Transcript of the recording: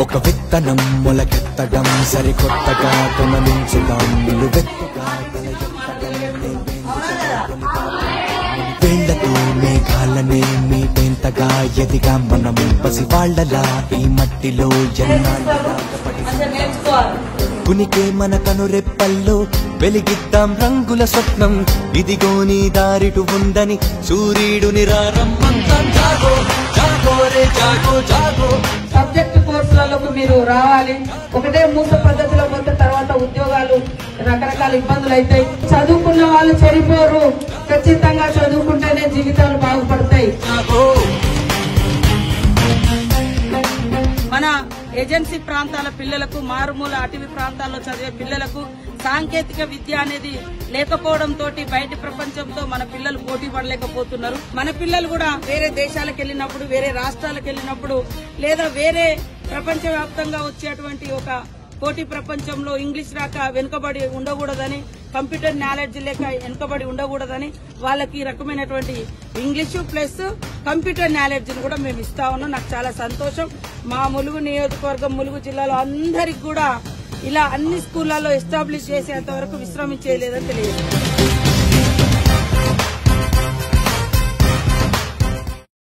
ఒక విత్తనం మొలకెత్తడం సరికొత్తగా కొనలించుదాం నిలువెత్తుగా వేళ్లతో మేఘాలనే మీటేంతగా ఎదిగా మనము పసివాళ్లలా ఈ మట్టిలో కునికే మన కనురెప్పల్లో వెలిగిద్దాం రంగుల స్వప్నం ఇదిగోని దారిటు ఉందని సూర్యుడు నిరారంభంతం జాగో జాగో రే జాగో జాగో. సబ్జెక్ట్ కోర్సులలోకి మీరు రావాలి. ఒకటే మూస పద్ధతిలో పోతే తర్వాత ఉద్యోగాలు రకరకాల ఇబ్బందులు అవుతాయి. చదువుకున్న వాళ్ళు చెడిపోరు. ఖచ్చితంగా చదువుకుంటేనే జీవితాలు బాగుపడతాయి. మన ఏజెన్సీ ప్రాంతాల పిల్లలకు, మారుమూల అటవీ ప్రాంతాల్లో చదివే పిల్లలకు సాంకేతిక విద్య అనేది లేకపోవడంతో బయట ప్రపంచంతో మన పిల్లలు పోటీ పడలేకపోతున్నారు. మన పిల్లలు కూడా వేరే దేశాలకు వెళ్ళినప్పుడు, వేరే రాష్ట్రాలకు వెళ్ళినప్పుడు, లేదా వేరే ప్రపంచవ్యాప్తంగా వచ్చేటువంటి ఒక పోటీ ప్రపంచంలో ఇంగ్లీష్ రాక వెనుకబడి ఉండకూడదని, కంప్యూటర్ నాలెడ్జ్ లేక వెనుకబడి ఉండకూడదని వాళ్ళకి ఈ రకమైనటువంటి ఇంగ్లీషు ప్లస్ కంప్యూటర్ నాలెడ్జ్ ని కూడా మేము ఇస్తా ఉన్నాం. నాకు చాలా సంతోషం. మా ములుగు నియోజకవర్గం, ములుగు జిల్లాలో అందరికి కూడా ఇలా అన్ని స్కూళ్లలో ఎస్టాబ్లిష్ చేసేంత వరకు విశ్రమించేయలేదని తెలియదు.